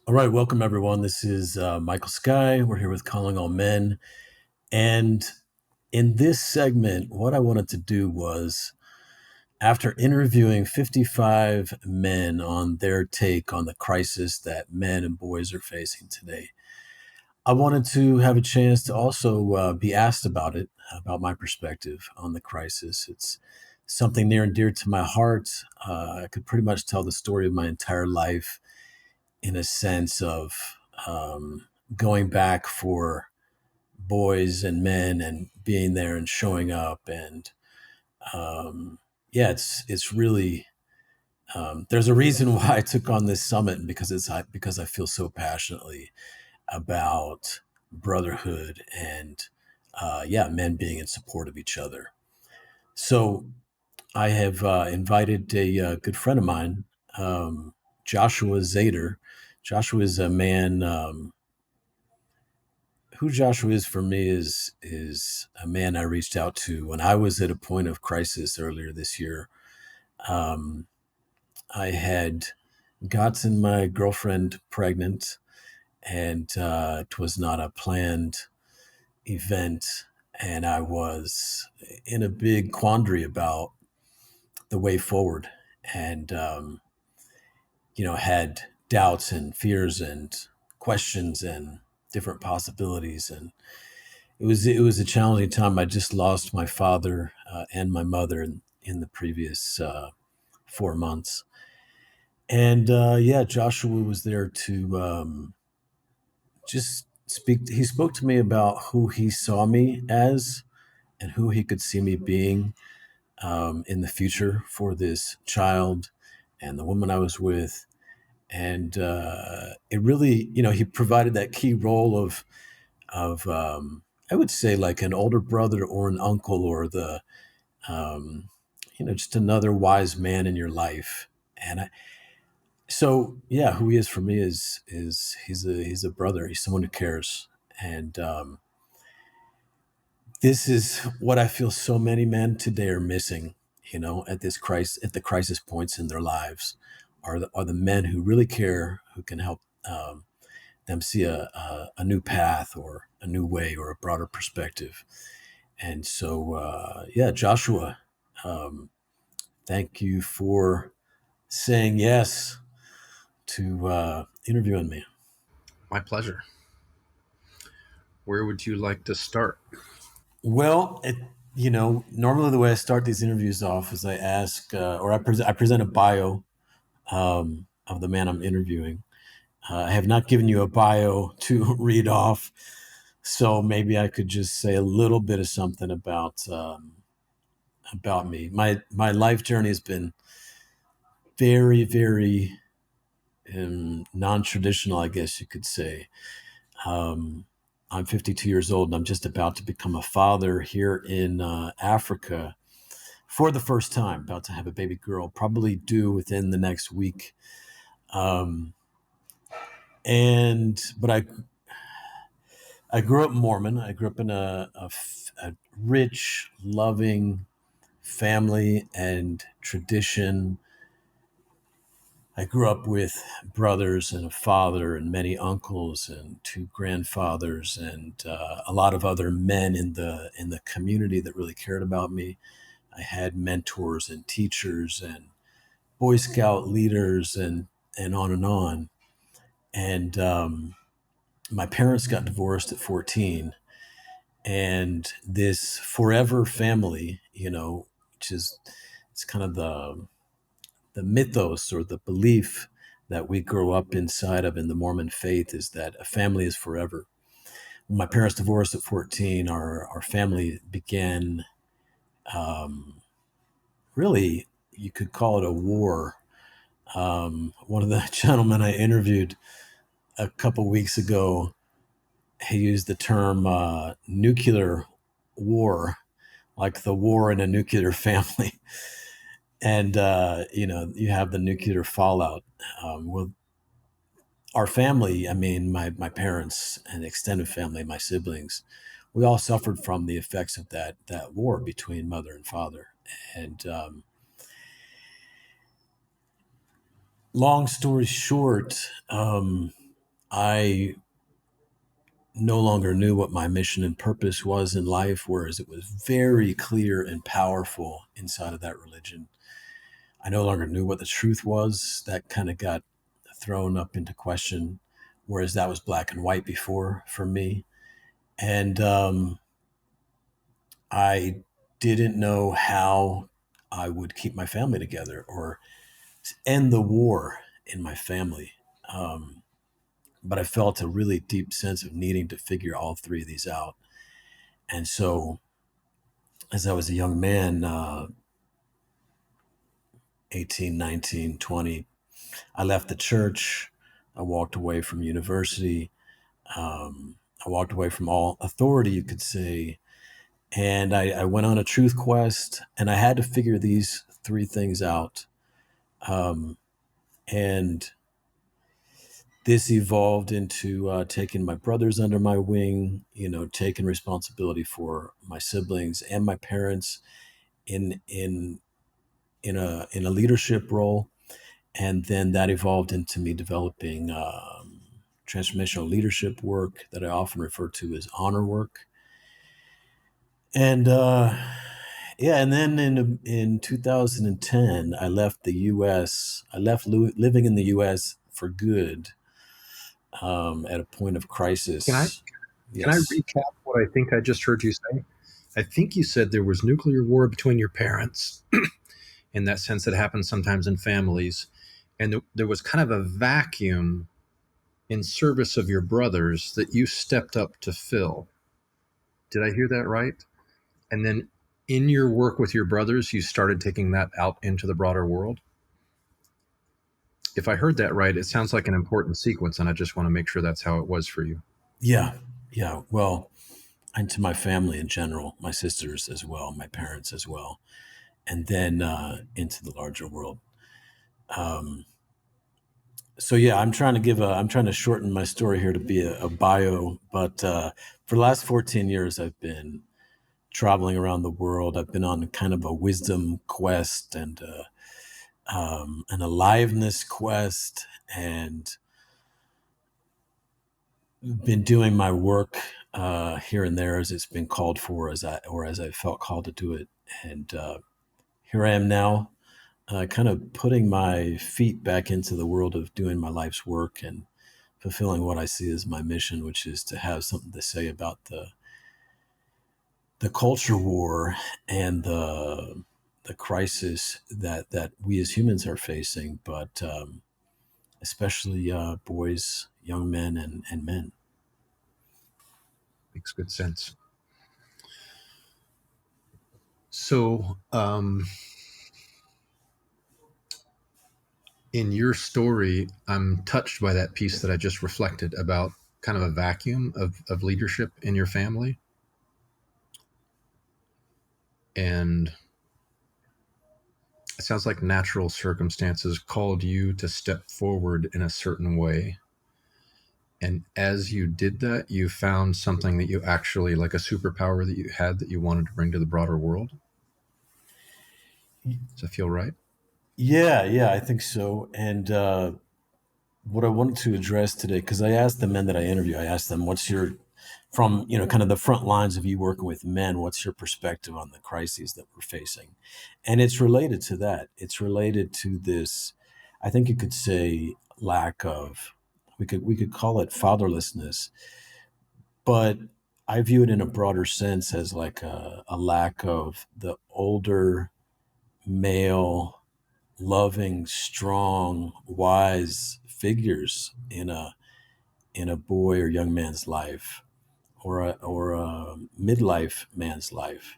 All right, welcome everyone. This is Michael Skye. We're here with Calling All Men. And in this segment, what I wanted to do was, after interviewing 55 men on their take on the crisis that men and boys are facing today, I wanted to have a chance to also be asked about it, about my perspective on the crisis. It's something near and dear to my heart. I could pretty much tell the story of my entire life in a sense of going back for boys and men and being there and showing up and yeah, it's really there's a reason why I took on this summit, and because I feel so passionately about brotherhood and yeah, men being in support of each other. So I have invited a good friend of mine, Joshua Zader. Joshua is a man. Who Joshua is for me is a man I reached out to when I was at a point of crisis earlier this year. Um, I had gotten my girlfriend pregnant, and it was not a planned event, and I was in a big quandary about the way forward, and had doubts and fears and questions and different possibilities, and it was a challenging time. I just lost my father and my mother in the previous 4 months, and yeah, Joshua was there to just speak. He spoke to me about who he saw me as and who he could see me being in the future for this child and the woman I was with. And it really, he provided that key role of I would say like an older brother or an uncle or the um, just another wise man in your life. And so yeah, who he is for me is he's a brother. He's someone who cares. And this is what I feel so many men today are missing. At the crisis points in their lives, are the men who really care, who can help them see a new path or a new way or a broader perspective. And so, yeah, Joshua, um, thank you for saying yes to interviewing me. My pleasure. Where would you like to start? Well, normally the way I start these interviews off is I ask, or I present a bio of the man I'm interviewing. I have not given you a bio to read off, so maybe I could just say a little bit of something about me. My life journey has been very, very non-traditional, I guess you could say. Um, I'm 52 years old, and I'm just about to become a father here in Africa for the first time. About to have a baby girl, probably due within the next week. Um, but I grew up Mormon. I grew up in a rich, loving family and tradition. I grew up with brothers and a father and many uncles and two grandfathers and a lot of other men in the community that really cared about me. I had mentors and teachers and Boy Scout leaders and on and on. And my parents got divorced at 14, and this forever family, which is it's kind of the mythos or the belief that we grow up inside of in the Mormon faith, is that a family is forever. When my parents divorced at 14, our family began, um, really, you could call it a war. One of the gentlemen I interviewed a couple weeks ago, he used the term nuclear war, like the war in a nuclear family. And, you have the nuclear fallout. Well, our family, I mean, my parents and extended family, my siblings, we all suffered from the effects of that war between mother and father. And long story short, I no longer knew what my mission and purpose was in life, whereas it was very clear and powerful inside of that religion. I no longer knew what the truth was. That kind of got thrown up into question, whereas that was black and white before for me. And I didn't know how I would keep my family together or end the war in my family. Um, but I felt a really deep sense of needing to figure all three of these out. And so, as I was a young man, 18, 19, 20, I left the church. I walked away from university. I walked away from all authority, you could say. And I went on a truth quest, and I had to figure these three things out. Um, and this evolved into taking my brothers under my wing, taking responsibility for my siblings and my parents in a leadership role, and then that evolved into me developing transformational leadership work that I often refer to as honor work. And yeah, and then in 2010, I left the U.S. I left living in the U.S. for good at a point of Can I crisis. can I Yes. recap what I think I just heard you say? I think you said there was nuclear war between your parents, in that sense that happens sometimes in families, and there was kind of a vacuum in service of your brothers that you stepped up to fill. Did I hear that right? And then in your work with your brothers, you started taking that out into the broader world. If I heard that right, it sounds like an important sequence, and I just want to make sure that's how it was for you. Yeah. Yeah. Well, and to my family in general, my sisters as well, my parents as well, and then into the larger world. Um, so yeah, I'm trying to shorten my story here to be a bio, but for the last 14 years, I've been traveling around the world. I've been on kind of a wisdom quest and an aliveness quest, and been doing my work here and there as it's been called for, as I felt called to do it. And here I am now, kind of putting my feet back into the world of doing my life's work and fulfilling what I see as my mission, which is to have something to say about the culture war and the crisis that we as humans are facing, but especially boys, young men, and men. Makes good sense. So, in your story, I'm touched by that piece that I just reflected about kind of a vacuum of leadership in your family. And it sounds like natural circumstances called you to step forward in a certain way. And as you did that, you found something that you actually, like a superpower that you had that you wanted to bring to the broader world. Does that feel right? Yeah, yeah, I think so. And what I wanted to address today, because I asked the men that I interview, I asked them, "What's your from kind of the front lines of you working with men? What's your perspective on the crises that we're facing?" And it's related to that. It's related to this. I think you could say lack of. We could call it fatherlessness, but I view it in a broader sense as like a lack of the older male loving, strong, wise figures in a boy or young man's life, or a midlife man's life,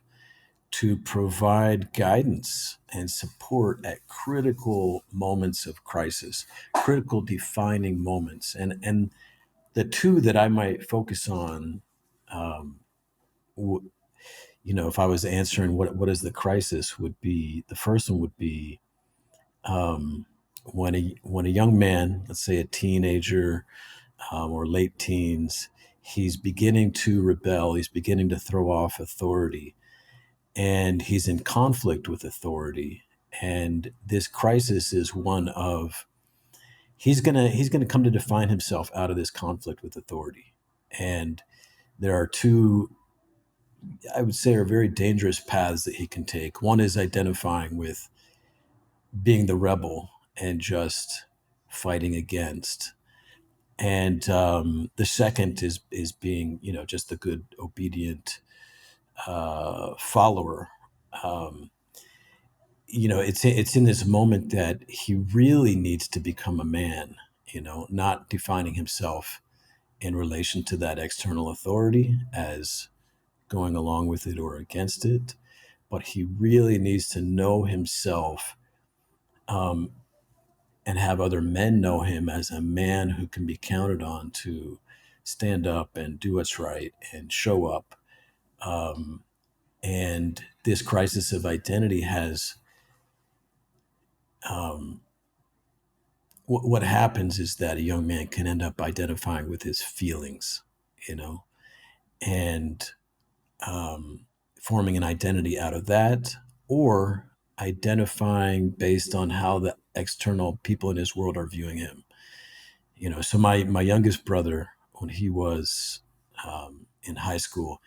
to provide guidance and support at critical moments of crisis, critical defining moments. And the two that I might focus on, um, w- if I was answering what is the crisis, would be the first one would be um, when a young man, let's say a teenager or late teens, he's beginning to rebel, he's beginning to throw off authority, and he's in conflict with authority. And this crisis is one of he's gonna come to define himself out of this conflict with authority. And there are two, I would say, are very dangerous paths that he can take. One is identifying with being the rebel and just fighting against. And the second is being, just the good, obedient follower. Um, it's in this moment that he really needs to become a man. Not defining himself in relation to that external authority as going along with it or against it, but he really needs to know himself, um, and have other men know him as a man who can be counted on to stand up and do what's right and show up. Um, and this crisis of identity has, um, what happens is that a young man can end up identifying with his feelings, you know, and um, forming an identity out of that, or identifying based on how the external people in his world are viewing him. So my youngest brother, when he was in high school,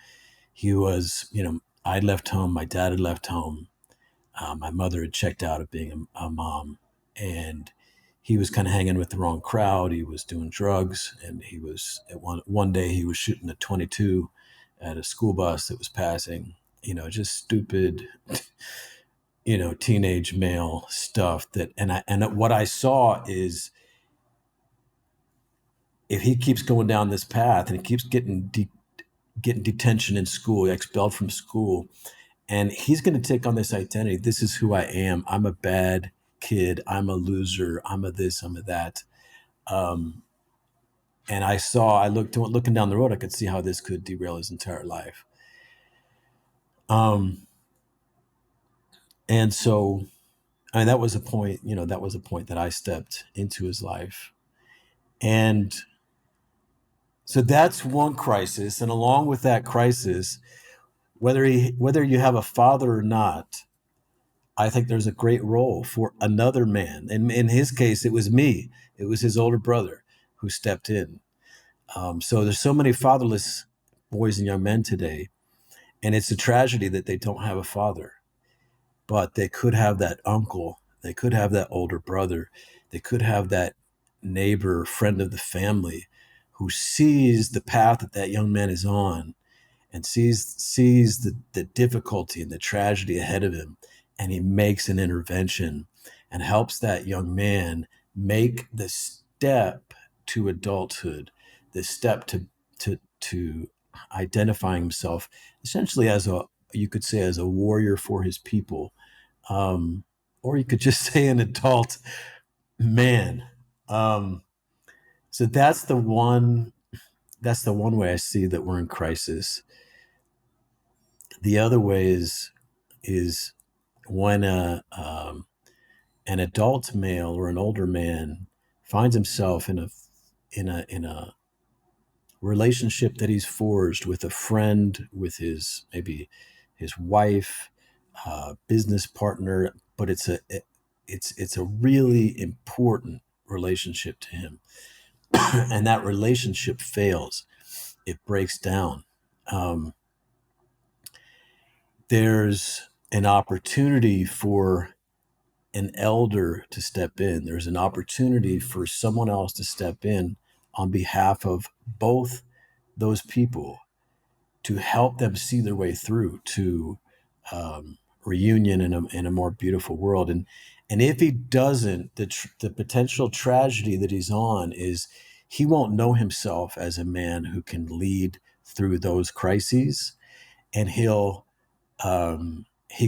he was, I left home, my dad had left home, my mother had checked out of being a mom, and he was kind of hanging with the wrong crowd. He was doing drugs, and he was at one day he was shooting a 22 at a school bus that was passing. Just stupid, teenage male stuff. And what I saw is, if he keeps going down this path and he keeps getting detention in school, expelled from school, and he's going to take on this identity. This is who I am. I'm a bad kid. I'm a loser. I'm a this. I'm a that. Um, and I looked looking down the road. I could see how this could derail his entire life. Um, and so, that was a point. That was a point that I stepped into his life, and so that's one crisis. And along with that crisis, whether you have a father or not, I think there's a great role for another man. And in his case, it was me. It was his older brother who stepped in. So there's so many fatherless boys and young men today, and it's a tragedy that they don't have a father. But they could have that uncle. They could have that older brother. They could have that neighbor, friend of the family, who sees the path that young man is on, and sees the difficulty and the tragedy ahead of him, and he makes an intervention and helps that young man make the step to adulthood, the step to identifying himself essentially as you could say, as a warrior for his people, um, or you could just say an adult man. Um, so that's the one way I see that we're in crisis. The other way is when an adult male or an older man finds himself in a relationship that he's forged with a friend, with his maybe his wife, business partner, but it's a really important relationship to him, and that relationship fails. It breaks down. Um, there's an opportunity for an elder to step in. There's an opportunity for someone else to step in on behalf of both those people, to help them see their way through to reunion in a more beautiful world. And if he doesn't, the potential tragedy that he's on is he won't know himself as a man who can lead through those crises, and he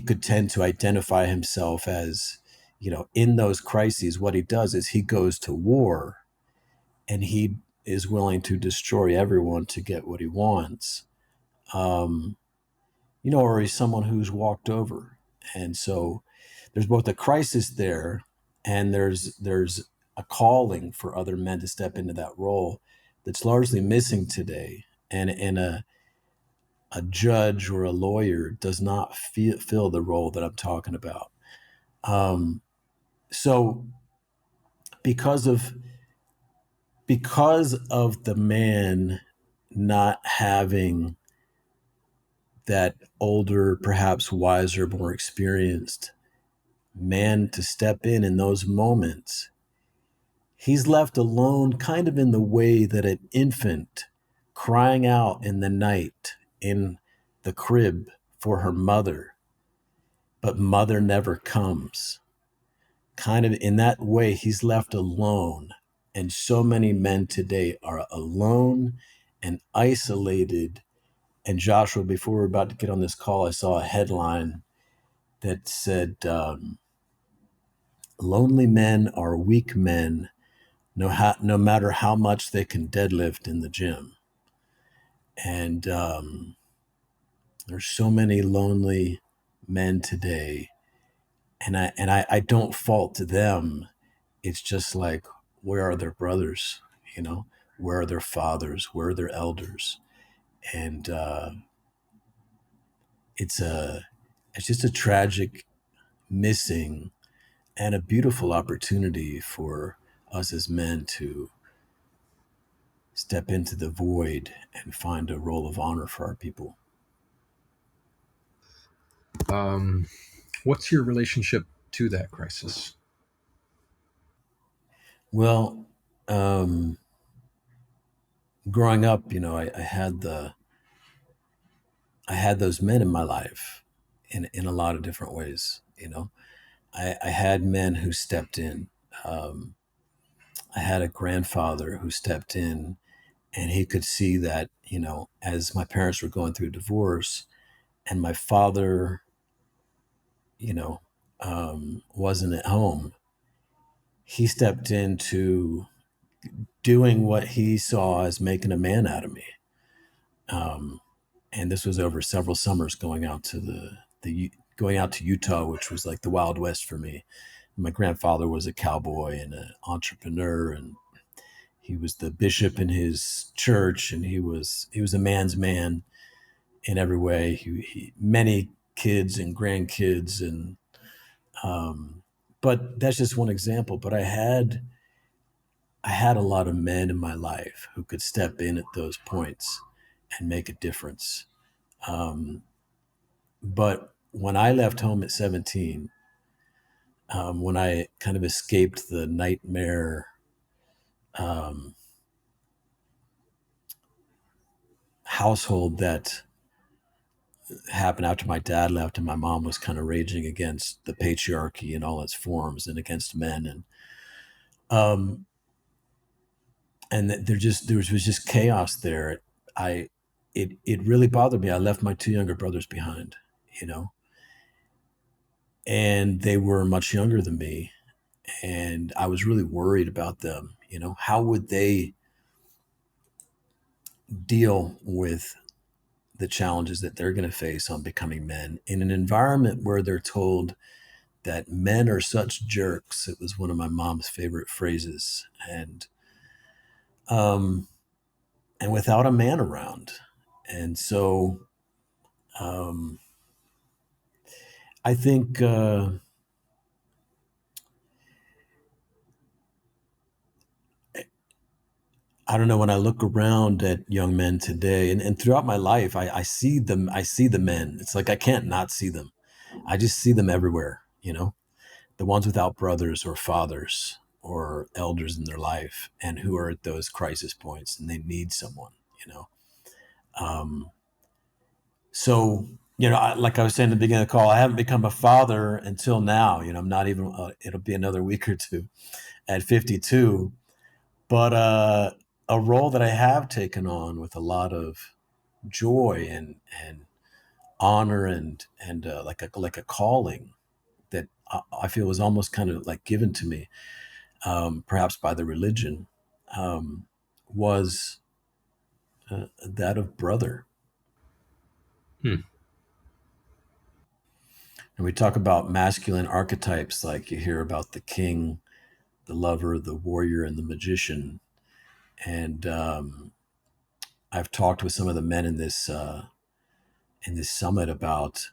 could tend to identify himself as, in those crises. What he does is he goes to war, and he is willing to destroy everyone to get what he wants. Um, or he's someone who's walked over. And so there's both a crisis there, and there's a calling for other men to step into that role that's largely missing today. And a judge or a lawyer does not fill the role that I'm talking about. So because of because of the man not having that older, perhaps wiser, more experienced man to step in those moments, he's left alone, kind of in the way that an infant crying out in the night in the crib for her mother, but mother never comes. Kind of in that way, he's left alone. And so many men today are alone and isolated. And Joshua, before we're about to get on this call, I saw a headline that said, lonely men are weak men, no matter how much they can deadlift in the gym. And there's so many lonely men today. And I don't fault them. It's just like, where are their brothers? You know, where are their fathers? Where are their elders? And it's a it's just a tragic missing and a beautiful opportunity for us as men to step into the void and find a role of honor for our people. Um, what's your relationship to that crisis? Well, um, growing up, I had those men in my life in a lot of different ways. I had men who stepped in. Um, I had a grandfather who stepped in, and he could see that, as my parents were going through divorce, and my father, you know, wasn't at home, he stepped into doing what he saw as making a man out of me. Um, and this was over several summers going out to going out to Utah, which was like the Wild West for me. My grandfather was a cowboy and an entrepreneur, and he was the bishop in his church, and he was a man's man in every way. He many kids and grandkids, and but that's just one example. But I had a lot of men in my life who could step in at those points and make a difference. Um, but when I left home at 17, when I kind of escaped the nightmare um, household that happened after my dad left and my mom was kind of raging against the patriarchy in all its forms and against men, um, and there was just chaos there. I it really bothered me. I left my two younger brothers behind, you know, and they were much younger than me, and I was really worried about them. How would they deal with the challenges that they're going to face on becoming men in an environment where they're told that men are such jerks. It was one of my mom's favorite phrases, um, and without a man around, and so um, I think I don't know, when I look around at young men today, and throughout my life, I see them. I see the men. It's like I can't not see them. I just see them everywhere. The ones without brothers or fathers or elders in their life, and who are at those crisis points, and they need someone. You know, um, so like I was saying at the beginning of the call, I haven't become a father until now. I'm not even. It'll be another week or two at 52, but a role that I have taken on with a lot of joy and honor and like a calling that I feel was almost kind of like given to me, perhaps by the religion, was that of brother. Hmm. And we talk about masculine archetypes, like you hear about the king, the lover, the warrior, and the magician. And I've talked with some of the men in this summit about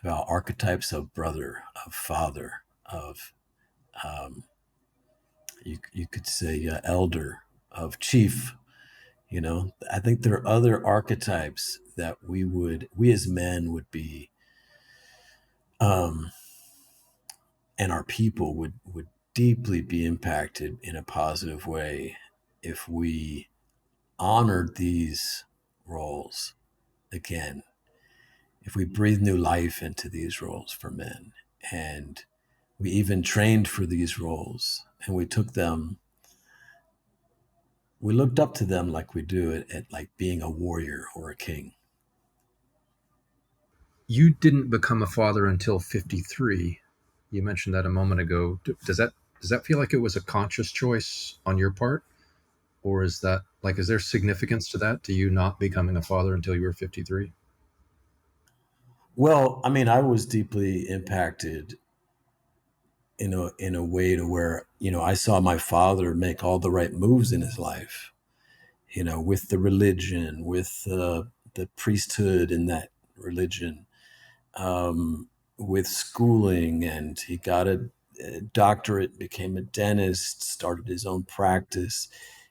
archetypes of brother, of father, of um, you could say elder, of chief. I think there are other archetypes that we as men would be, um, and our people would deeply be impacted in a positive way if we honored these roles again, if we breathe new life into these roles for men, and we even trained for these roles, and we looked up to them like we do at like being a warrior or a king. You didn't become a father until 53. You mentioned that a moment ago. Does that feel like it was a conscious choice on your part, or is that like is there significance to that? To you not becoming a father until you were 53? Well, I mean, I was deeply impacted in a way to where, I saw my father make all the right moves in his life, with the religion, with the priesthood in that religion, um, with schooling, and he got a doctorate, became a dentist, started his own practice.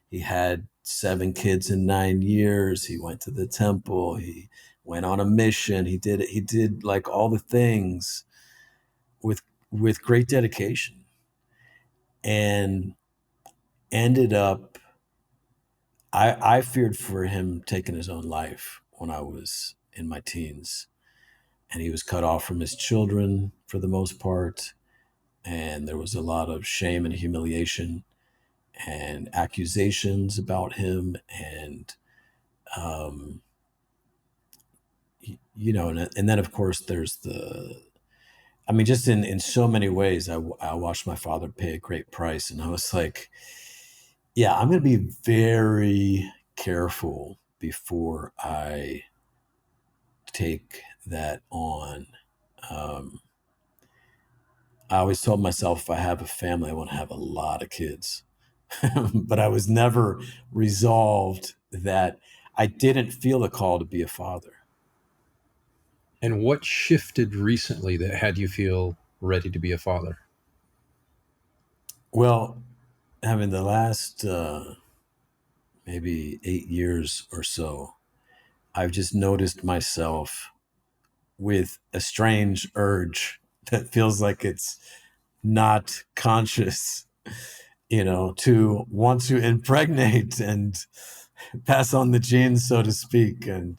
He had 7 kids in 9 years. He went to the temple. He went on a mission. He did like all the things with great dedication, and ended up. I feared for him taking his own life when I was in my teens, and he was cut off from his children for the most part, and there was a lot of shame and humiliation and accusations about him, and um, and then of course there's the. I mean, just in so many ways, I watched my father pay a great price, and I was like, yeah, I'm going to be very careful before I take that on. Um, I always told myself if I have a family, I want to have a lot of kids. But I was never resolved that I didn't feel a call to be a father. And what shifted recently that had you feel ready to be a father? Well, I mean, the last maybe 8 years or so, I've just noticed myself with a strange urge that feels like it's not conscious, to want to impregnate and pass on the genes, so to speak. And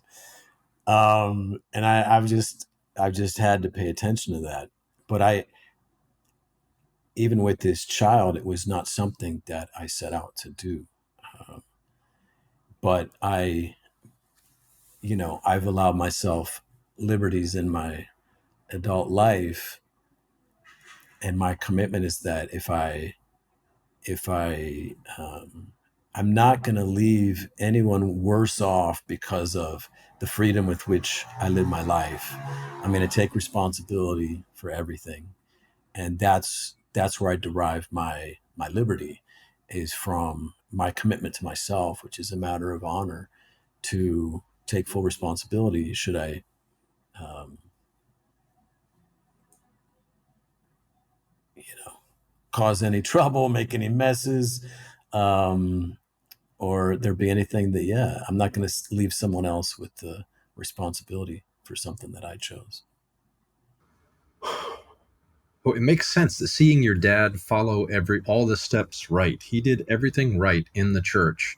I've just had to pay attention to that. But even with this child, it was not something that I set out to do. Um, but I've allowed myself liberties in my adult life, and my commitment is that if I I'm not going to leave anyone worse off because of the freedom with which I live my life. I'm going to take responsibility for everything, and that's where I derive my liberty, is from my commitment to myself, which is a matter of honor, to take full responsibility should I, um, you know, cause any trouble, make any messes. Um, or there be anything that, yeah, I'm not going to leave someone else with the responsibility for something that I chose. Well, it makes sense that seeing your dad follow every all the steps right. He did everything right in the church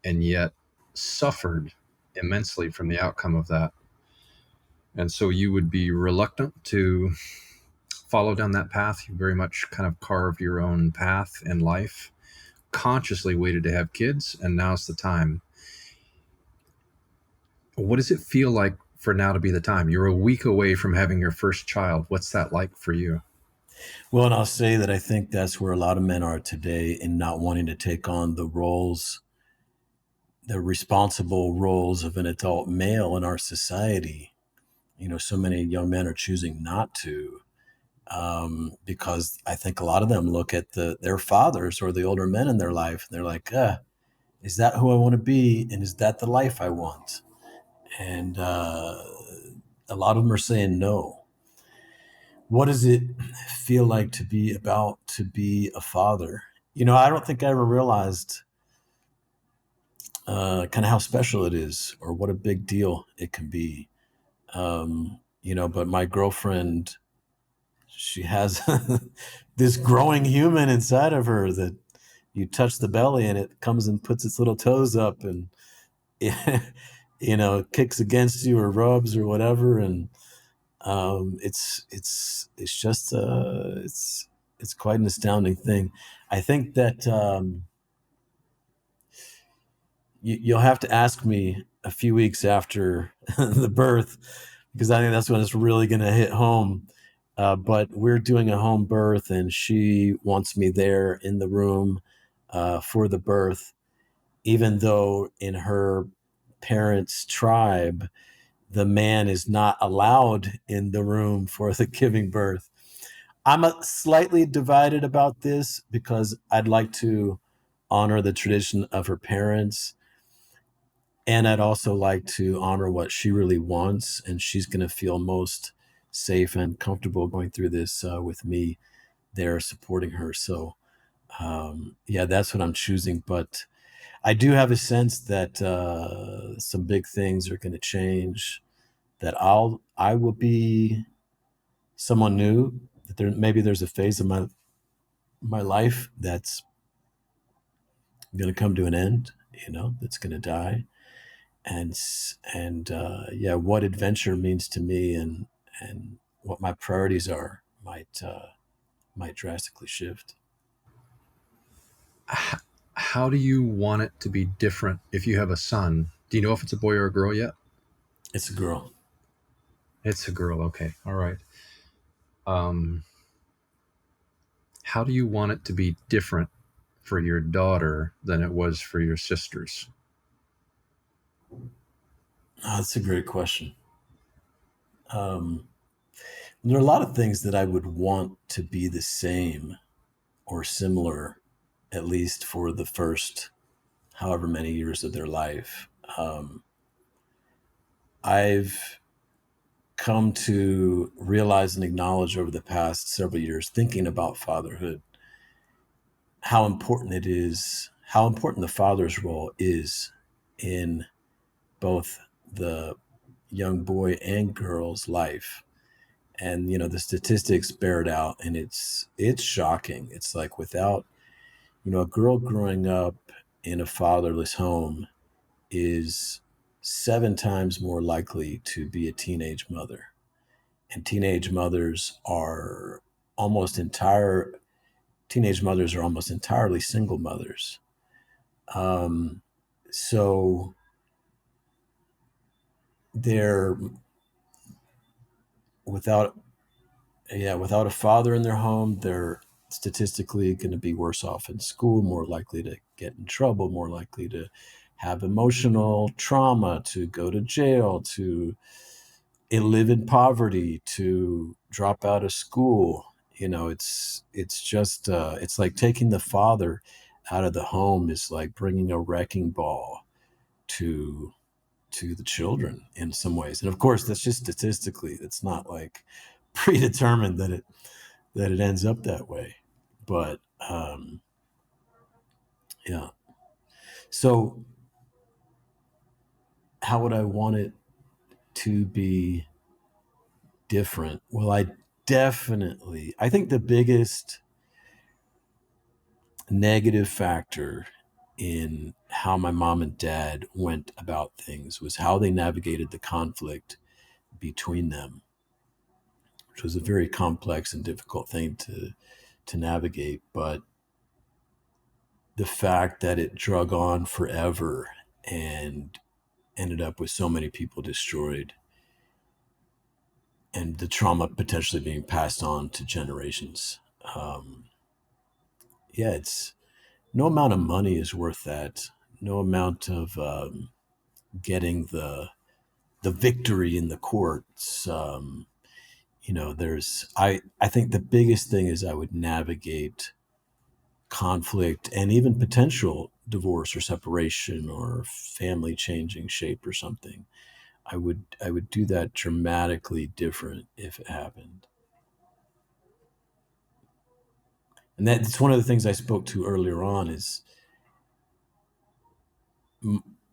and yet suffered immensely from the outcome of that. And so you would be reluctant to follow down that path. You very much kind of carved your own path in life, consciously waited to have kids, and now's the time. What does it feel like for now to be the time? You're a week away from having your first child. What's that like for you? Well, and I'll say that I think that's where a lot of men are today, in not wanting to take on the responsible roles of an adult male in our society. So many young men are choosing not to, because I think a lot of them look at their fathers or the older men in their life, and they're like, is that who I want to be? And is that the life I want? And a lot of them are saying no. What does it feel like to be a father? I don't think I ever realized kind of how special it is or what a big deal it can be. But my girlfriend, she has this growing human inside of her that you touch the belly and it comes and puts its little toes up and kicks against you or rubs or whatever. And it's just it's quite an astounding thing. I think that you'll have to ask me a few weeks after the birth, because I think that's when it's really going to hit home. But we're doing a home birth, and she wants me there in the room for the birth, even though in her parents' tribe, the man is not allowed in the room for the giving birth. I'm slightly divided about this because I'd like to honor the tradition of her parents, and I'd also like to honor what she really wants, and she's going to feel most safe and comfortable going through this with me there supporting her. So, yeah, that's what I'm choosing. But I do have a sense that some big things are going to change. That I will be someone new. That maybe there's a phase of my life that's going to come to an end. That's going to die, and yeah, what adventure means to me and what my priorities are might drastically shift. How do you want it to be different if you have a son? Do you know if it's a boy or a girl yet? It's a girl. It's a girl. Okay. All right. Um, how do you want it to be different for your daughter than it was for your sisters? That's a great question. There are a lot of things that I would want to be the same or similar, at least for the first however many years of their life. I've come to realize and acknowledge over the past several years, thinking about fatherhood, how important it is, how important the father's role is in both the young boy and girl's life. And the statistics bear it out, and it's shocking. It's like, without a girl growing up in a fatherless home is 7 times more likely to be a teenage mother. And almost entire teenage mothers are almost entirely single mothers. Um, so they're without without a father in their home, they're statistically going to be worse off in school, more likely to get in trouble, more likely to have emotional trauma, to go to jail, to live in poverty, to drop out of school. It's just it's like taking the father out of the home is like bringing a wrecking ball to the children in some ways. And of course, that's just statistically. It's not like predetermined that it ends up that way. But yeah. So how would I want it to be different? Well, I think the biggest negative factor in how my mom and dad went about things was how they navigated the conflict between them, which was a very complex and difficult thing to navigate. But the fact that it drug on forever and ended up with so many people destroyed and the trauma potentially being passed on to generations. Yeah, it's no amount of money is worth that. No amount of getting the victory in the courts. I think the biggest thing is I would navigate conflict and even potential divorce or separation or family changing shape or something. I would do that dramatically different if it happened. And that's one of the things I spoke to earlier on is,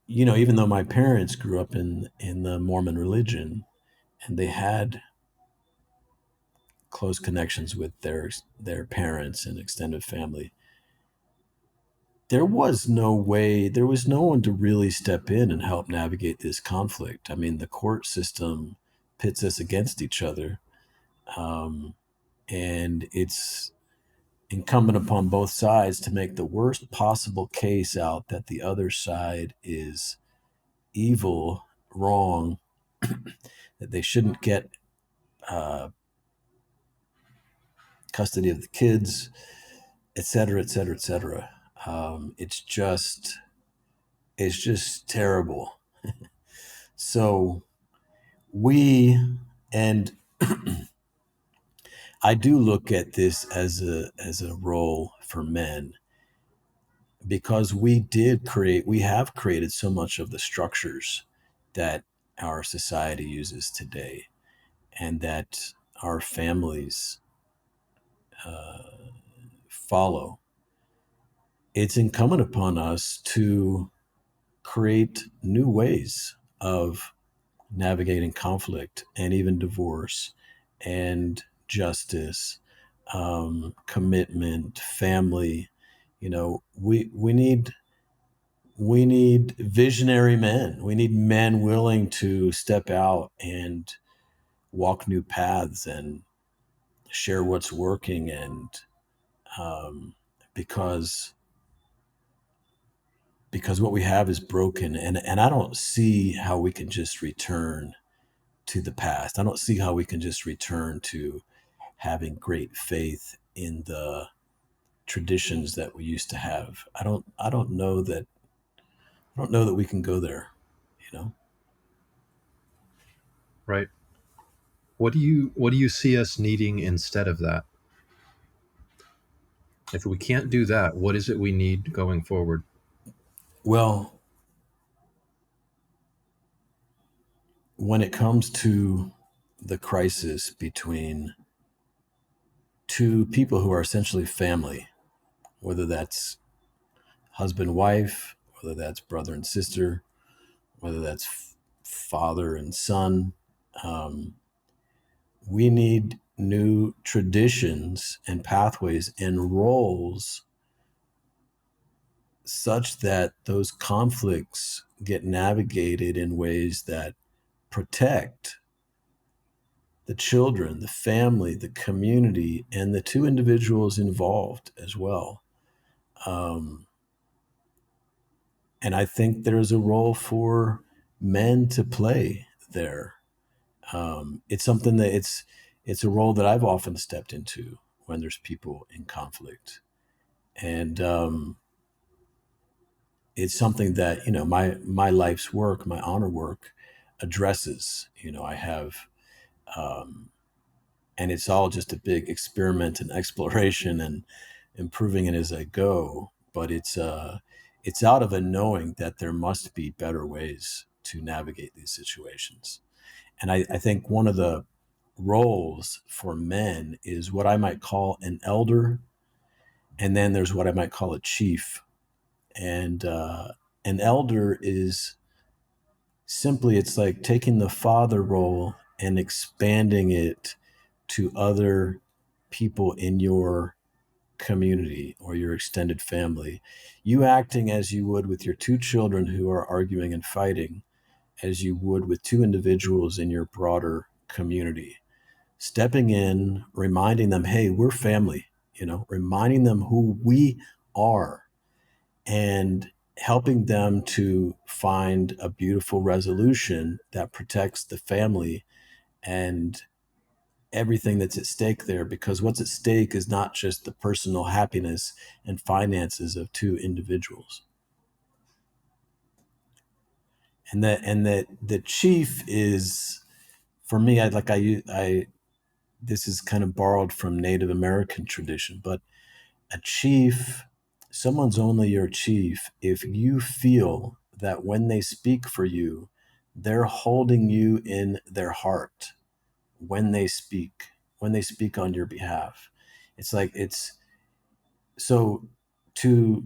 even though my parents grew up in the Mormon religion and they had close connections with their parents and extended family, there was no one to really step in and help navigate this conflict. I mean, the court system pits us against each other, um, and it's incumbent upon both sides to make the worst possible case out that the other side is evil, wrong, that they shouldn't get uh, custody of the kids, et cetera, et cetera, et cetera. It's just terrible. So we, and I do look at this as a role for men because we have created so much of the structures that our society uses today and that our families uh, follow. It's incumbent upon us to create new ways of navigating conflict and even divorce and justice, commitment, family. We need visionary men. We need men willing to step out and walk new paths and share what's working. And um, because what we have is broken, and I don't see how we can just return to the past. I don't see how we can just return to having great faith in the traditions that we used to have. I don't know that we can go there, you know. Right. What do you see us needing instead of that? If we can't do that, what is it we need going forward? Well, when it comes to the crisis between two people who are essentially family, whether that's husband wife, whether that's brother and sister, whether that's father and son, um, we need new traditions and pathways and roles such that those conflicts get navigated in ways that protect the children, the family, the community, and the two individuals involved as well. Um, and I think there's a role for men to play there. It's something that it's a role that I've often stepped into when there's people in conflict, and it's something that my life's work, my honor work, addresses. I have, um, and it's all just a big experiment and exploration and improving it as I go. But it's out of a knowing that there must be better ways to navigate these situations. And I think one of the roles for men is what I might call an elder, and then there's what I might call a chief. And an elder is simply, it's like taking the father role and expanding it to other people in your community or your extended family. You acting as you would with your two children who are arguing and fighting, as you would with two individuals in your broader community. Stepping in, reminding them, hey, we're family, reminding them who we are and helping them to find a beautiful resolution that protects the family and everything that's at stake there, because what's at stake is not just the personal happiness and finances of two individuals. And that the chief is, for me, I this is kind of borrowed from Native American tradition, but a chief, someone's only your chief if you feel that when they speak for you, they're holding you in their heart when they speak on your behalf. It's like So to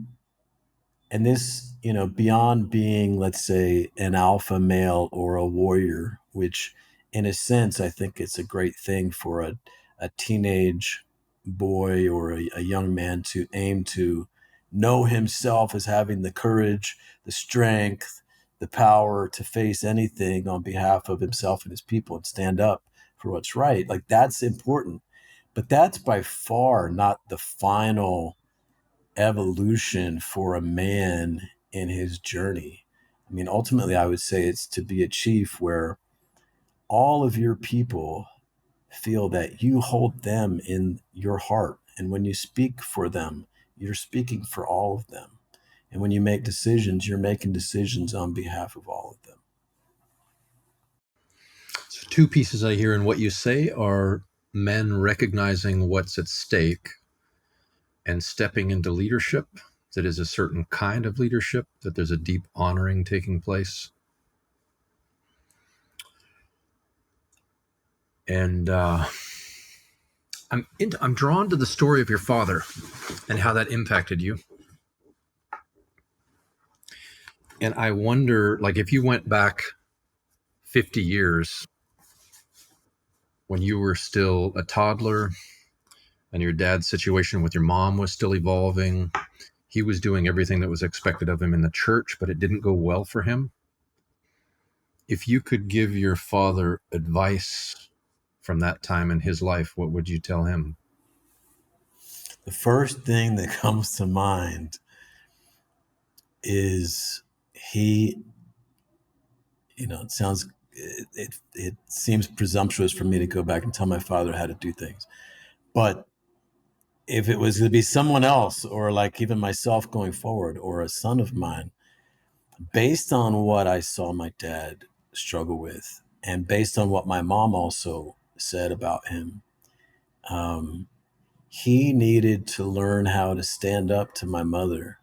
and this, beyond being, let's say, an alpha male or a warrior, which in a sense I think it's a great thing for a teenage boy or a young man to aim to know himself as having the courage, the strength, the power to face anything on behalf of himself and his people and stand up for what's right. Like, that's important. But that's by far not the final evolution for a man in his journey. I mean, ultimately, I would say it's to be a chief where all of your people feel that you hold them in your heart. And when you speak for them, you're speaking for all of them. And when you make decisions, you're making decisions on behalf of all of them. So, two pieces I hear in what you say are men recognizing what's at stake and stepping into leadership that is a certain kind of leadership, that there's a deep honoring taking place. And I'm drawn to the story of your father and how that impacted you. And I wonder, like, if you went back 50 years when you were still a toddler and your dad's situation with your mom was still evolving, he was doing everything that was expected of him in the church, but it didn't go well for him. If you could give your father advice from that time in his life, what would you tell him? The first thing that comes to mind is he, it seems presumptuous for me to go back and tell my father how to do things. But if it was to be someone else, or like even myself going forward, or a son of mine, based on what I saw my dad struggle with, and based on what my mom also said about him, um, he needed to learn how to stand up to my mother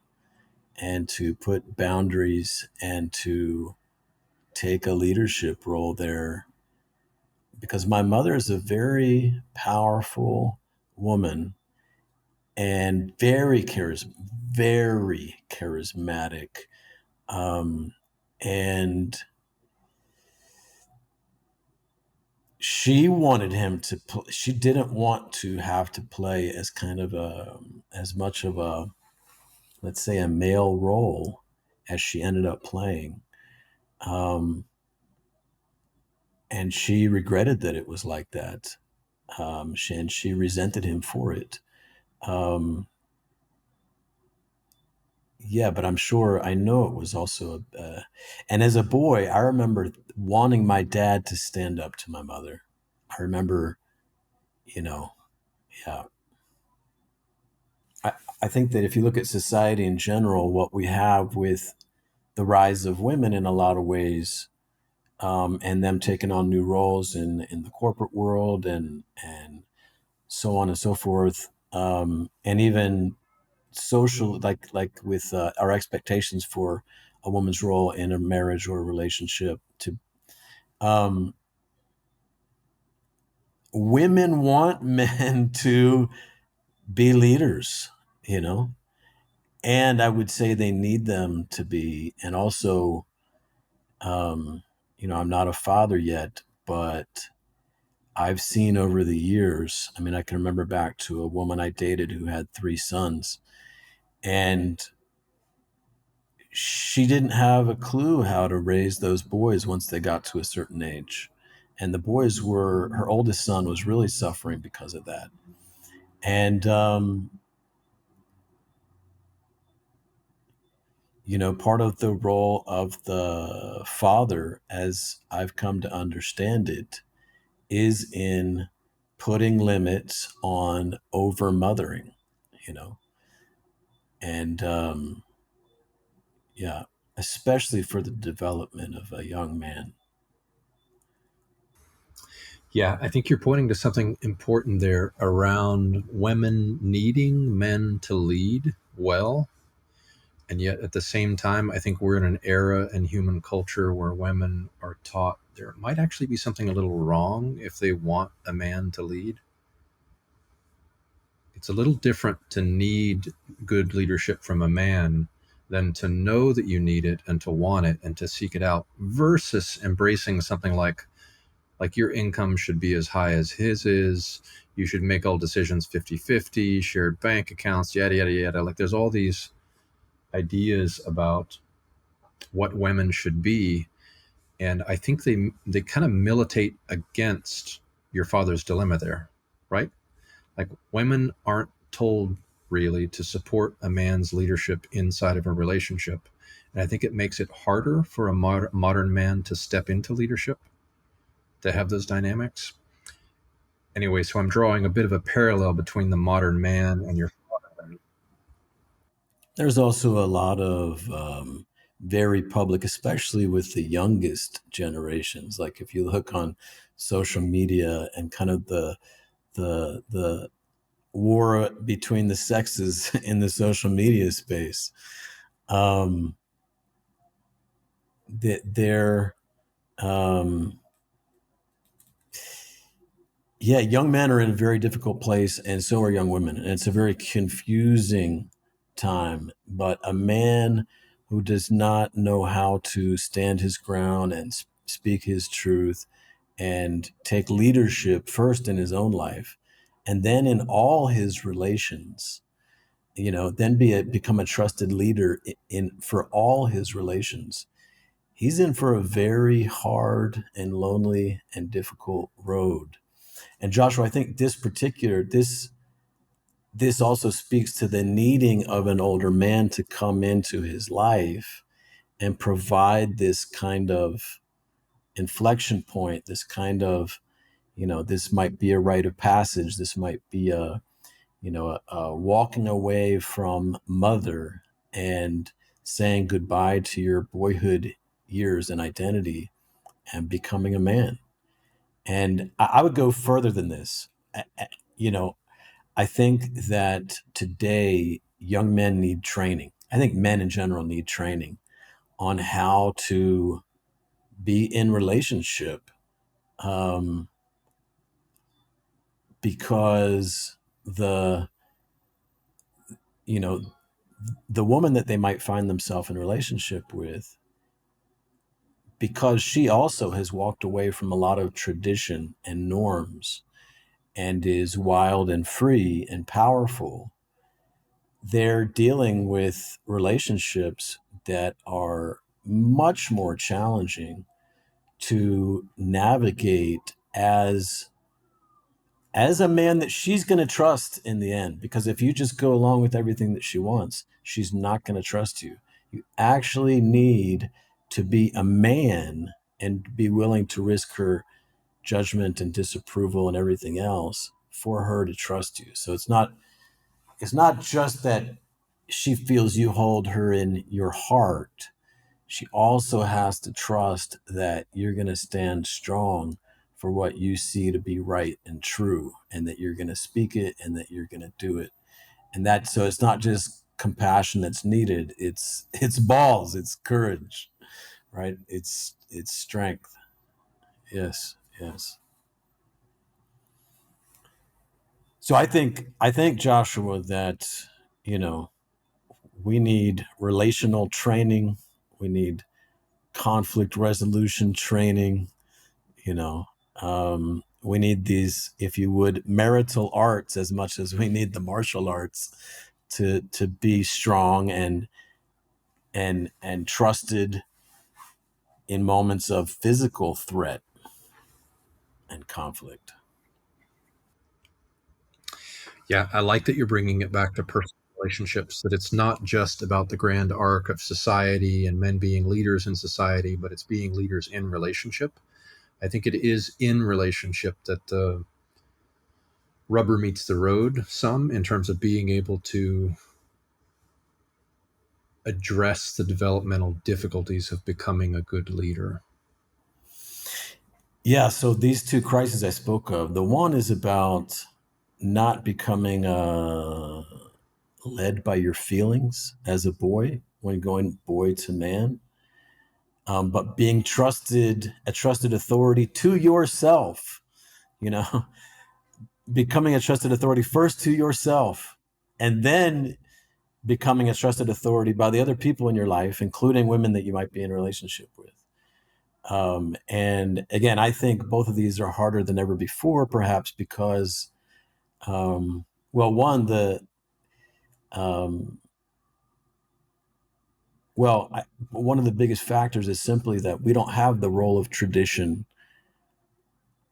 and to put boundaries and to take a leadership role there, because my mother is a very powerful woman and very charismatic. Um, and she wanted him to she didn't want to have to play as kind of as much of a, let's say, a male role as she ended up playing. Um, and she regretted that it was like that. And she resented him for it. Um, yeah, but I know it was also and as a boy, I remember wanting my dad to stand up to my mother. I remember, you know, yeah. I, I think that if you look at society in general, what we have with the rise of women in a lot of ways, and them taking on new roles in the corporate world and so on and so forth, and even social, like with our expectations for a woman's role in a marriage or a relationship. To um, Women want men to be leaders, you know, and I would say they need them to be. And also, um, I'm not a father yet, but I've seen over the years. I mean, I can remember back to a woman I dated who had three sons, and she didn't have a clue how to raise those boys once they got to a certain age. And the boys were, her oldest son was really suffering because of that. And, part of the role of the father, as I've come to understand it, is in putting limits on over mothering, you know, and, yeah, especially for the development of a young man. Yeah, I think you're pointing to something important there around women needing men to lead well. And yet at the same time, I think we're in an era in human culture where women are taught there might actually be something a little wrong if they want a man to lead. It's a little different to need good leadership from a man than to know that you need it and to want it and to seek it out versus embracing something like your income should be as high as his is. You should make all decisions 50-50, shared bank accounts, yada, yada, yada. Like there's all these ideas about what women should be. And I think they kind of militate against your father's dilemma there, right? Like women aren't told really to support a man's leadership inside of a relationship. And I think it makes it harder for a modern man to step into leadership, to have those dynamics. Anyway, so I'm drawing a bit of a parallel between the modern man and your father. There's also a lot of very public, especially with the youngest generations. Like if you look on social media and kind of the war between the sexes in the social media space, um, that they're um, yeah, young men are in a very difficult place, and so are young women. And it's a very confusing time. But a man who does not know how to stand his ground and speak his truth and take leadership first in his own life and then in all his relations, then become a trusted leader in for all his relations. He's in for a very hard and lonely and difficult road. And Joshua, I think this also speaks to the needing of an older man to come into his life and provide this kind of inflection point, this kind of, this might be a rite of passage. This might be a walking away from mother and saying goodbye to your boyhood years and identity and becoming a man. And I would go further than this. You know, I think that today young men need training. I think men in general need training on how to be in relationship, um, because you know the woman that they might find themselves in relationship with, because she also has walked away from a lot of tradition and norms and is wild and free and powerful, they're dealing with relationships that are much more challenging to navigate as a man that she's going to trust in the end. Because if you just go along with everything that she wants, she's not going to trust you. You actually need to be a man and be willing to risk her judgment and disapproval and everything else for her to trust you. So it's not just that she feels you hold her in your heart. She also has to trust that you're going to stand strong for what you see to be right and true, and that you're going to speak it and that you're going to do it. And that, so it's not just compassion that's needed. It's balls, it's courage, right? It's strength. Yes, yes. So I think Joshua, that you know we need relational training. We need conflict resolution training. You know, we need these, if you would, marital arts as much as we need the martial arts to be strong and trusted in moments of physical threat and conflict. Yeah, I like that you're bringing it back to personal relationships, that it's not just about the grand arc of society and men being leaders in society, but it's being leaders in relationship. I think it is in relationship that the rubber meets the road some in terms of being able to address the developmental difficulties of becoming a good leader. Yeah, so these two crises I spoke of, the one is about not becoming led by your feelings as a boy when going boy to man, but being a trusted authority to yourself. You know, becoming a trusted authority first to yourself, and then becoming a trusted authority by the other people in your life, including women that you might be in a relationship with. And again, I think both of these are harder than ever before, perhaps because, well, one, um, one of the biggest factors is simply that we don't have the role of tradition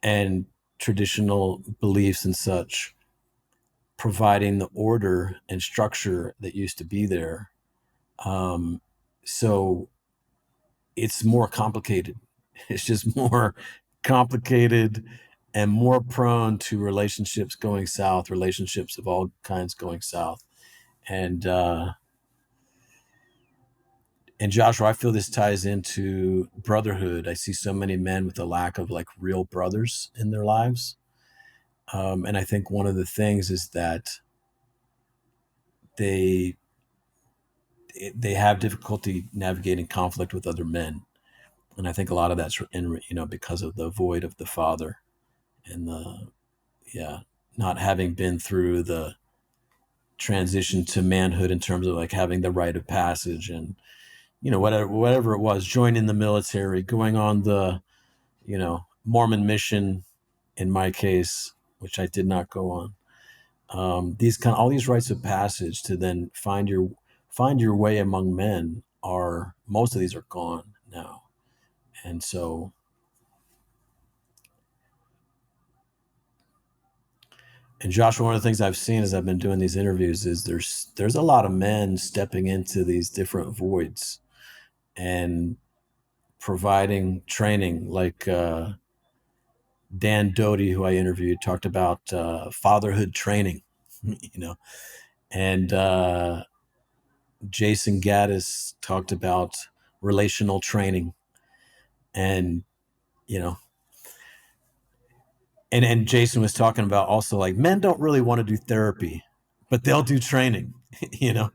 and traditional beliefs and such providing the order and structure that used to be there. Um, so it's more complicated. It's just more complicated and more prone to relationships going south, relationships of all kinds going south. And and Joshua, I feel this ties into brotherhood. I see so many men with a lack of like real brothers in their lives. And I think one of the things is that they they have difficulty navigating conflict with other men, and I think a lot of that's in because of the void of the father and the yeah not having been through the transition to manhood in terms of like having the rite of passage and whatever it was, joining the military, going on the Mormon mission in my case, which I did not go on. These kind all these rites of passage to then find your way among men are most of these are gone now. And so, and Joshua, one of the things I've seen as I've been doing these interviews is there's a lot of men stepping into these different voids and providing training. Like Dan Doty, who I interviewed, talked about fatherhood training, and Jason Gaddis talked about relational training, and you know, and Jason was talking about also like men don't really want to do therapy, but they'll do training, you know.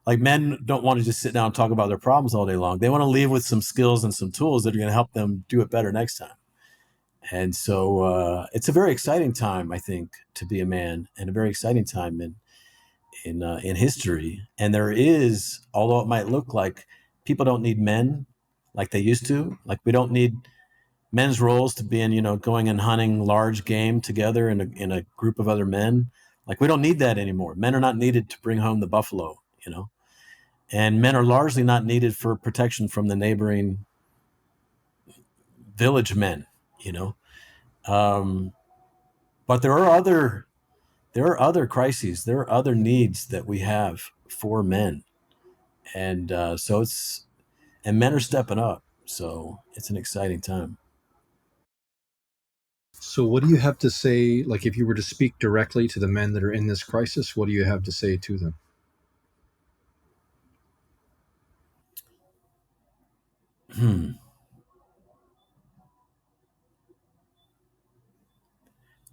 Like men don't want to just sit down and talk about their problems all day long. They want to leave with some skills and some tools that are going to help them do it better next time. And so it's a very exciting time, I think, to be a man, and a very exciting time in history. And there is, although it might look like people don't need men like they used to, like we don't need men's roles to be in, going and hunting large game together in a group of other men. Like we don't need that anymore. Men are not needed to bring home the buffalo, and men are largely not needed for protection from the neighboring village men, you know. Um, but there are other crises, there are other needs that we have for men, and and men are stepping up. So it's an exciting time. So, what do you have to say? Like, if you were to speak directly to the men that are in this crisis, what do you have to say to them? Hmm.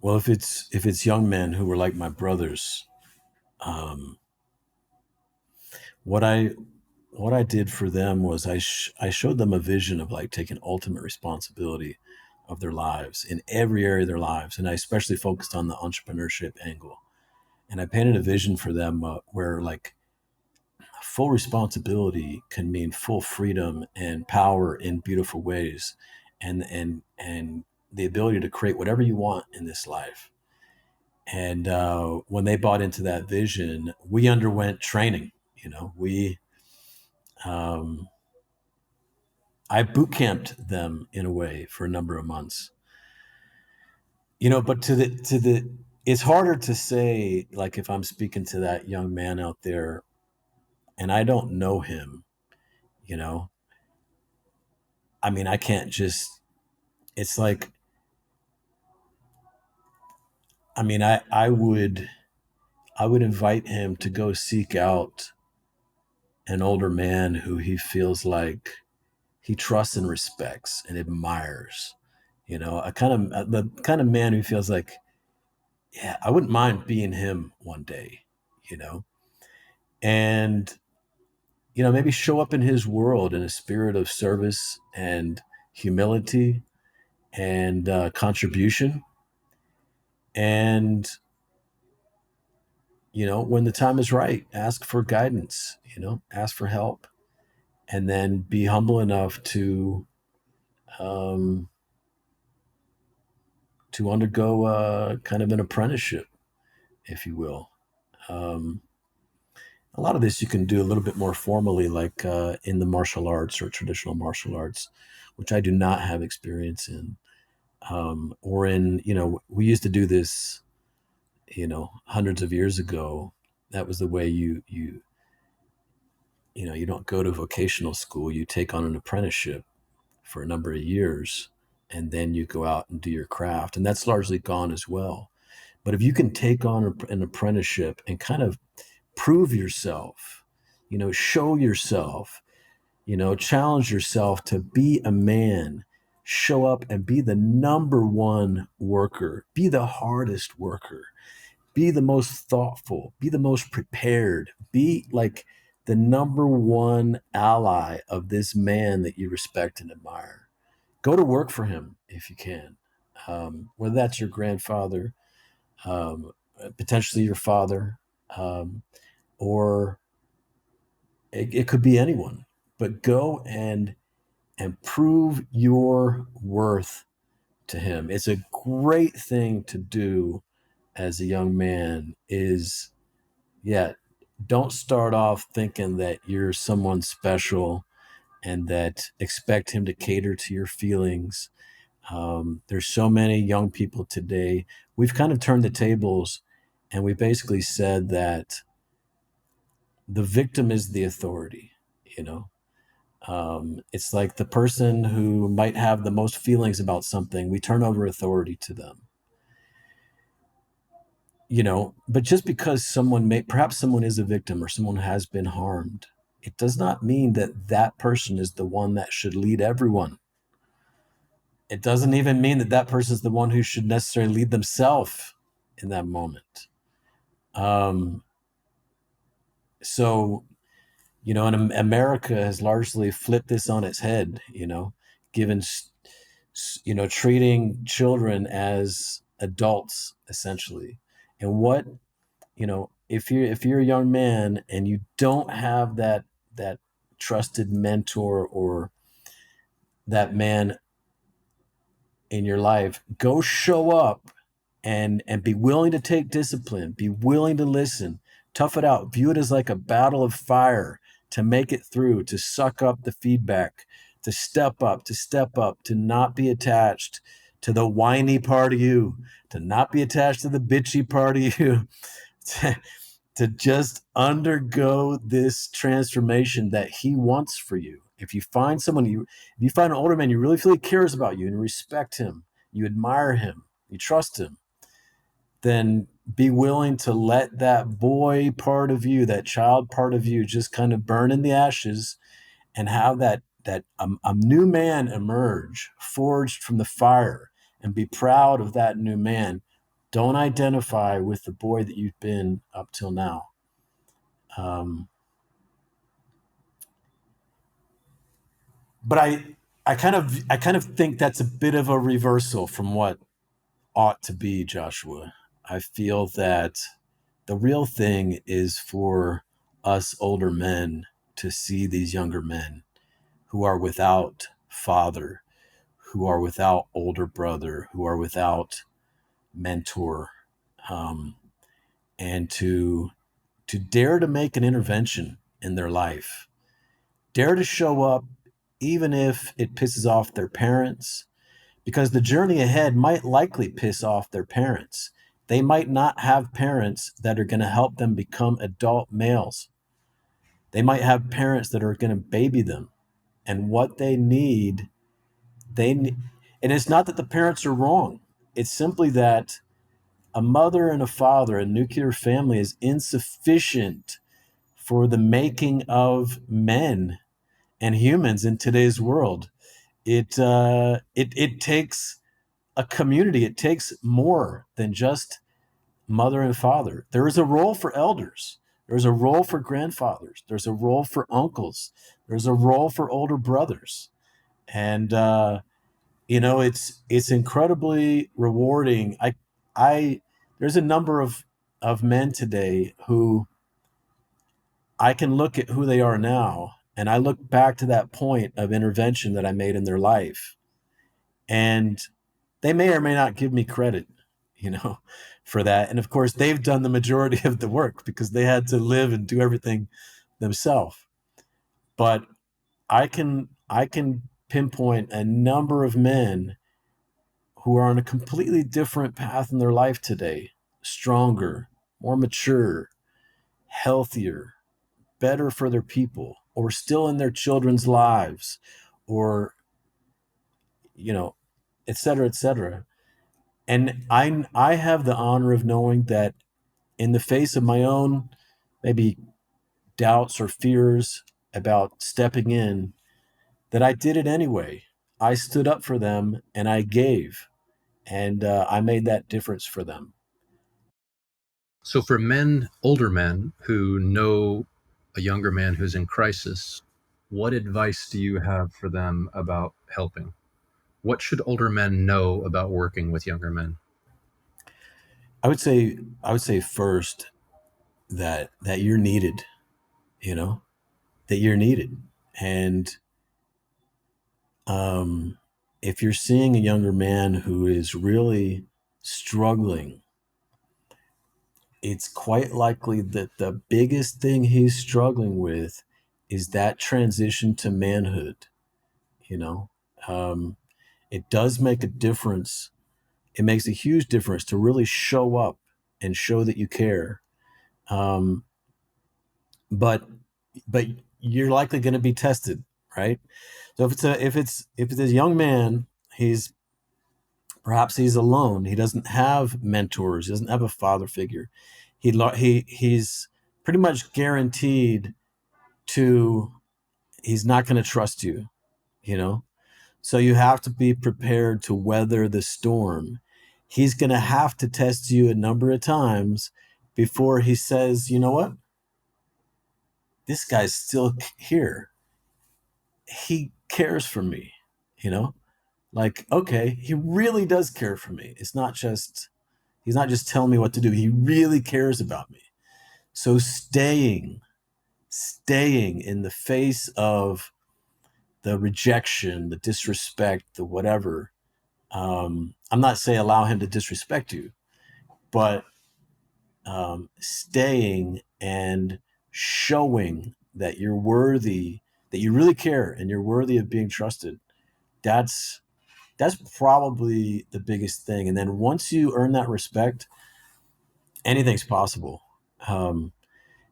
Well, if it's young men who were like my brothers, um, what I what I did for them was I showed them a vision of like taking ultimate responsibility of their lives in every area of their lives, and I especially focused on the entrepreneurship angle. And I painted a vision for them where like full responsibility can mean full freedom and power in beautiful ways, and the ability to create whatever you want in this life. And when they bought into that vision, we underwent training. We um, I boot camped them in a way for a number of months. But to the it's harder to say like if I'm speaking to that young man out there and I don't know him, you know. I mean, I can't just it's like I mean, I would invite him to go seek out an older man who he feels like he trusts and respects and admires. A kind of the kind of man who feels like, yeah, I wouldn't mind being him one day, you know, and maybe show up in his world in a spirit of service and humility and contribution, And, when the time is right, ask for guidance, ask for help, and then be humble enough um, to undergo kind of an apprenticeship, if you will. Um, a lot of this you can do a little bit more formally, like in the martial arts or traditional martial arts, which I do not have experience in. Or in, we used to do this, hundreds of years ago. That was the way you don't go to vocational school. You take on an apprenticeship for a number of years, and then you go out and do your craft. And that's largely gone as well. But if you can take on an apprenticeship and kind of prove yourself, show yourself, challenge yourself to be a man, show up and be the number one worker, be the hardest worker, be the most thoughtful, be the most prepared, be like the number one ally of this man that you respect and admire. Go to work for him if you can. Whether that's your grandfather, um, potentially your father, um, or it could be anyone. But go and prove your worth to him. It's a great thing to do as a young man. Is Yeah, don't start off thinking that you're someone special and that expect him to cater to your feelings. There's so many young people today. We've kind of turned the tables, and we basically said that the victim is the authority. You know, it's like the person who might have the most feelings about something. We turn over authority to them. But just because perhaps someone is a victim or someone has been harmed, it does not mean that that person is the one that should lead everyone. It doesn't even mean that that person is the one who should necessarily lead themselves in that moment. Um, so, and America has largely flipped this on its head, given, treating children as adults essentially. And if you're a young man and you don't have that trusted mentor or that man in your life, go show up and be willing to take discipline, be willing to listen, tough it out, view it as like a battle of fire, to make it through, to suck up the feedback, to step up, to not be attached to the whiny part of you, to not be attached to the bitchy part of you, to, to just undergo this transformation that he wants for you. If you find an older man you really feel he cares about you and respect him, you admire him, you trust him, then be willing to let that boy part of you, that child part of you, just kind of burn in the ashes and have a new man emerge, forged from the fire, and be proud of that new man. Don't identify with the boy that you've been up till now. Um, but I kind of think that's a bit of a reversal from what ought to be, Joshua. I feel that the real thing is for us older men to see these younger men who are without father, who are without older brother, who are without mentor, um, and to dare to make an intervention in their life, dare to show up, even if it pisses off their parents, because the journey ahead might likely piss off their parents. They might not have parents that are going to help them become adult males. They might have parents that are going to baby them. And what they need, and it's not that the parents are wrong. It's simply that a mother and a father, a nuclear family, is insufficient for the making of men and humans in today's world. It takes a community. It takes more than just mother and father. There is a role for elders. There's a role for grandfathers. There's a role for uncles. There's a role for older brothers. And it's incredibly rewarding. I there's a number of men today who I can look at who they are now, and I look back to that point of intervention that I made in their life, and they may or may not give me credit, you know, for that. And of course, they've done the majority of the work because they had to live and do everything themselves. But I can pinpoint a number of men who are on a completely different path in their life today, stronger, more mature, healthier, better for their people, or still in their children's lives, or, you know, et cetera, et cetera. And I have the honor of knowing that in the face of my own maybe doubts or fears about stepping in, that I did it anyway. I stood up for them and I gave, and I made that difference for them. So, for men, older men who know a younger man who's in crisis, what advice do you have for them about helping? What should older men know about working with younger men? I would say I would say first that you're needed, you know, that you're needed. And um, if you're seeing a younger man who is really struggling, it's quite likely that the biggest thing he's struggling with is that transition to manhood. You know, um, it does make a difference. It makes a huge difference to really show up and show that you care. Um, but but you're likely going to be tested, right? So if it's a young man, he's alone. He doesn't have mentors. He doesn't have a father figure. He's pretty much guaranteed to he's not going to trust you. You know, so you have to be prepared to weather the storm. He's going to have to test you a number of times before he says, you know what, this guy's still here. He cares for me. You know, like, okay, he really does care for me. He's not just telling me what to do. He really cares about me. So staying in the face of the rejection, the disrespect, the whatever. I'm not saying allow him to disrespect you, but staying and showing that you're worthy, that you really care, and you're worthy of being trusted. That's that's probably the biggest thing. And then once you earn that respect, anything's possible. Um,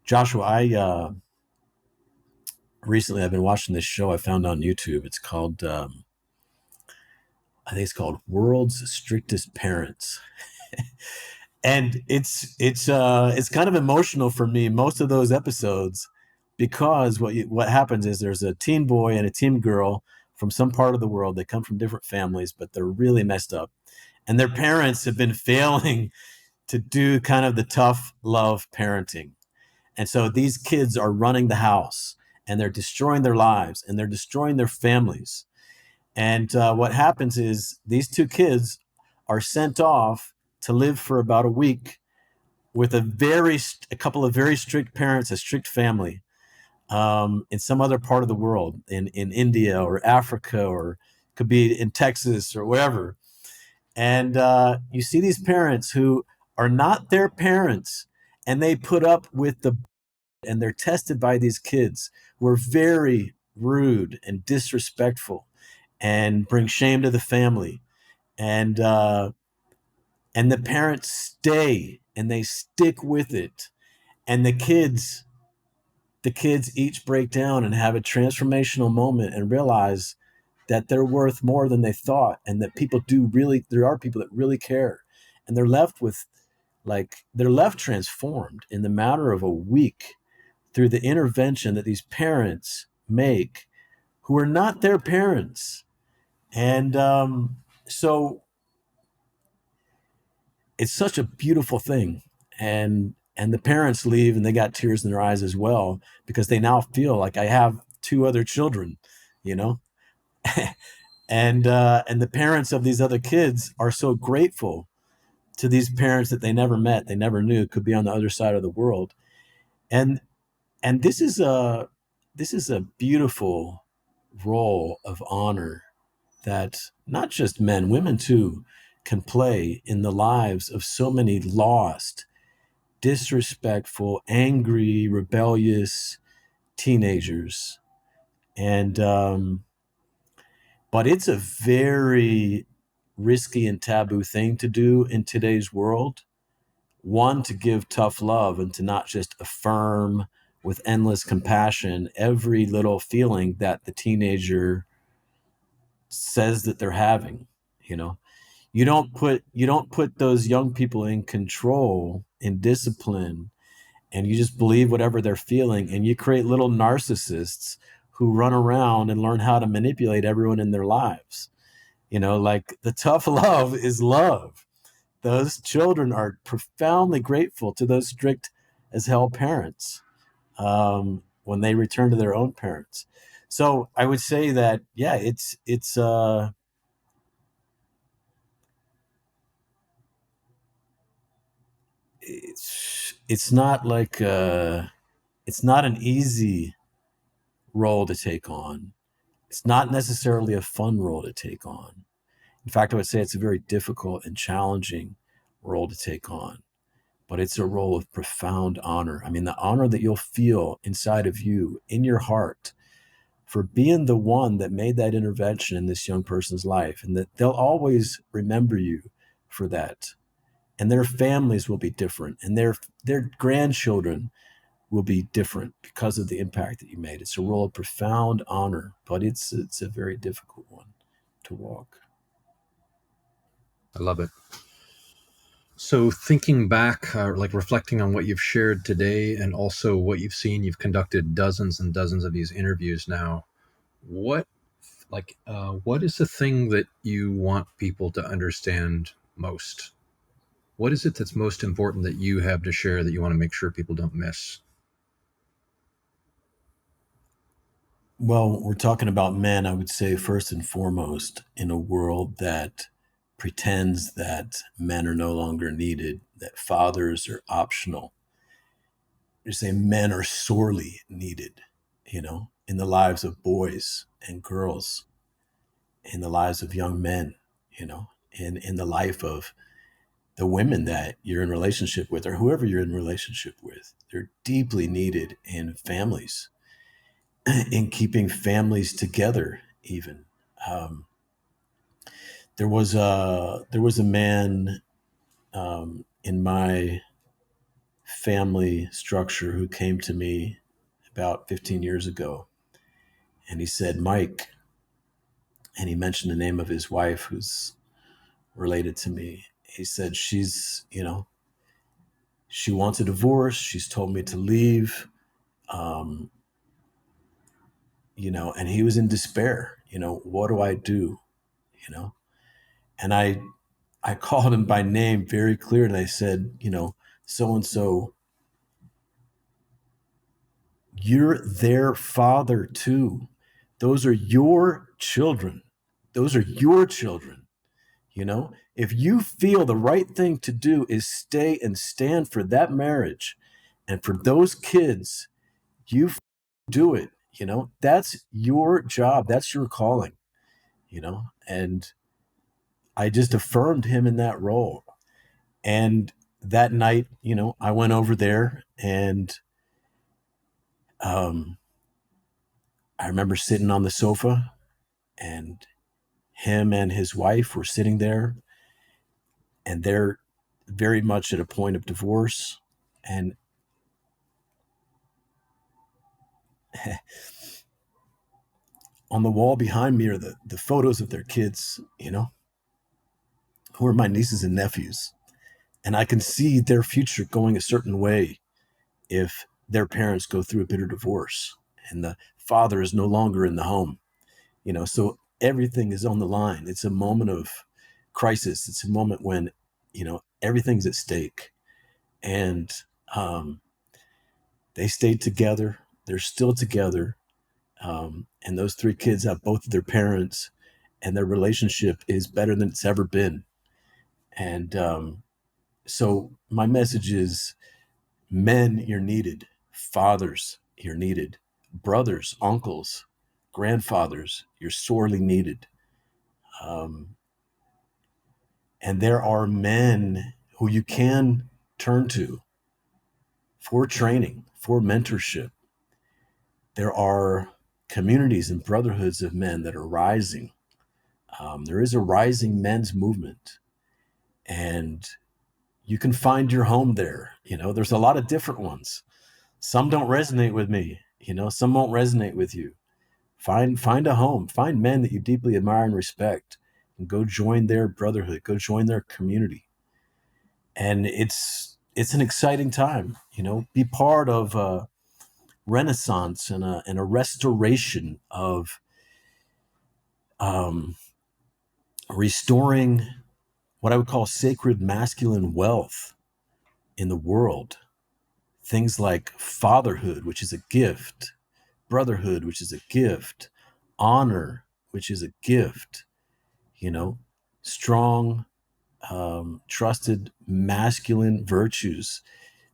Joshua, I recently I've been watching this show I found on YouTube. It's called I think it's called World's Strictest Parents. And it's kind of emotional for me most of those episodes, because what happens is there's a teen boy and a teen girl from some part of the world. They come from different families, but they're really messed up, and their parents have been failing to do kind of the tough love parenting. And so these kids are running the house, and they're destroying their lives, and they're destroying their families. And what happens is these two kids are sent off to live for about a week with a couple of very strict parents, a strict family, in some other part of the world, in India or Africa, or could be in Texas or wherever. And you see these parents who are not their parents, and they put up with and they're tested by these kids who are very rude and disrespectful and bring shame to the family. And and the parents stay and they stick with it. And the kids each break down and have a transformational moment and realize that they're worth more than they thought, and that there are people that really care. And they're left transformed in the matter of a week through the intervention that these parents make, who are not their parents. And so it's such a beautiful thing. And the parents leave and they got tears in their eyes as well, because they now feel like, I have two other children, you know. And the parents of these other kids are so grateful to these parents that they never met, they never knew could be on the other side of the world. And and this is a beautiful role of honor that not just men, women too, can play in the lives of so many lost, disrespectful, angry, rebellious teenagers. And but it's a very risky and taboo thing to do in today's world. One, to give tough love and to not just affirm with endless compassion every little feeling that the teenager says that they're having. You know, you don't put those young people in control, in discipline, and you just believe whatever they're feeling, and you create little narcissists who run around and learn how to manipulate everyone in their lives. You know, like the tough love is love. Those children are profoundly grateful to those strict as hell parents when they return to their own parents. So I would say that yeah, it's not like it's not an easy role to take on. It's not necessarily a fun role to take on. In fact, I would say it's a very difficult and challenging role to take on, but it's a role of profound honor. I mean, the honor that you'll feel inside of you, in your heart, for being the one that made that intervention in this young person's life, and that they'll always remember you for that. And their families will be different, and their grandchildren will be different because of the impact that you made. It's a role of profound honor, but it's a very difficult one to walk. I love it. So, thinking back, like reflecting on what you've shared today and also what you've seen, you've conducted dozens and dozens of these interviews now. What, what is the thing that you want people to understand most? What is it that's most important that you have to share that you want to make sure people don't miss? Well, we're talking about men, I would say first and foremost, in a world that pretends that men are no longer needed, that fathers are optional. You say men are sorely needed, you know, in the lives of boys and girls, in the lives of young men, you know, in the life of the women that you're in relationship with or whoever you're in relationship with. They're deeply needed in families, in keeping families together even. Um, there was a man in my family structure who came to me about 15 years ago, and he said, Mike, and he mentioned the name of his wife who's related to me. He said, she's, you know, she wants a divorce. She's told me to leave. Um, you know, and he was in despair. You know, what do I do? You know, and I called him by name very clear, and I said, you know, so and so, you're their father too. Those are your children. Those are your children. You know, if you feel the right thing to do is stay and stand for that marriage and for those kids, you do it. You know, that's your job. That's your calling, you know, and I just affirmed him in that role. And that night, you know, I went over there and um, I remember sitting on the sofa and him and his wife were sitting there and they're very much at a point of divorce. And on the wall behind me are the photos of their kids, you know, who are my nieces and nephews. And I can see their future going a certain way if their parents go through a bitter divorce and the father is no longer in the home, you know. So everything is on the line. It's a moment of crisis. It's a moment when, you know, everything's at stake. And um, they stayed together. They're still together. And those three kids have both of their parents, and their relationship is better than it's ever been. And So my message is, men, you're needed. Fathers, you're needed. Brothers, uncles, grandfathers, you're sorely needed. Um, and there are men who you can turn to for training, for mentorship. There are communities and brotherhoods of men that are rising. There is a rising men's movement, and you can find your home there. There's a lot of different ones. Some don't resonate with me. Some won't resonate with you. Find a home. Find men that you deeply admire and respect, and go join their brotherhood. Go join their community. And it's an exciting time. Be part of a renaissance and a restoration of um, restoring what I would call sacred masculine wealth in the world. Things like fatherhood, which is a gift, brotherhood, which is a gift, honor, which is a gift, you know, strong, trusted masculine virtues.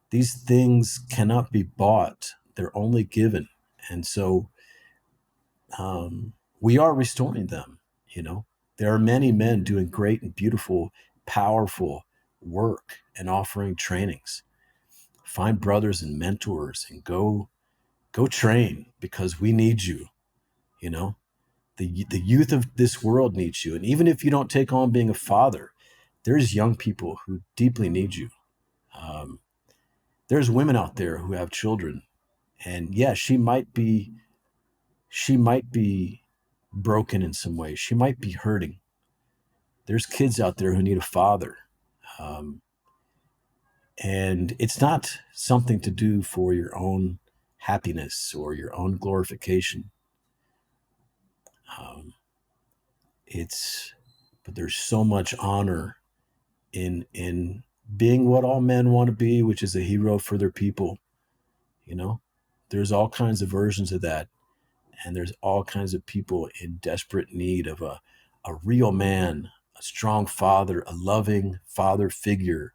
These things cannot be bought, they're only given. And so we are restoring them, you know. There are many men doing great and beautiful, powerful work and offering trainings. Find brothers and mentors and go train, because we need you, you know. The youth of this world needs you. And even if you don't take on being a father, there's young people who deeply need you. Um, there's women out there who have children, and yeah, she might be broken in some way. She might be hurting. There's kids out there who need a father. Um, and it's not something to do for your own happiness or your own glorification. Um, but there's so much honor in being what all men want to be, which is a hero for their people. You know, there's all kinds of versions of that, and there's all kinds of people in desperate need of a real man, a strong father, a loving father figure.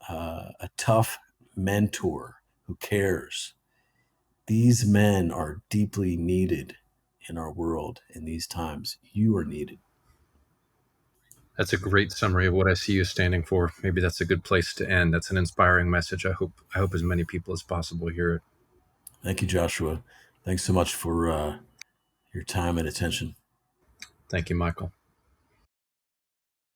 A tough mentor who cares. These men are deeply needed in our world in these times. You are needed. That's a great summary of what I see you standing for. Maybe that's a good place to end. That's an inspiring message. I hope as many people as possible hear it. Thank you, Joshua. Thanks so much for your time and attention. Thank you, Michael.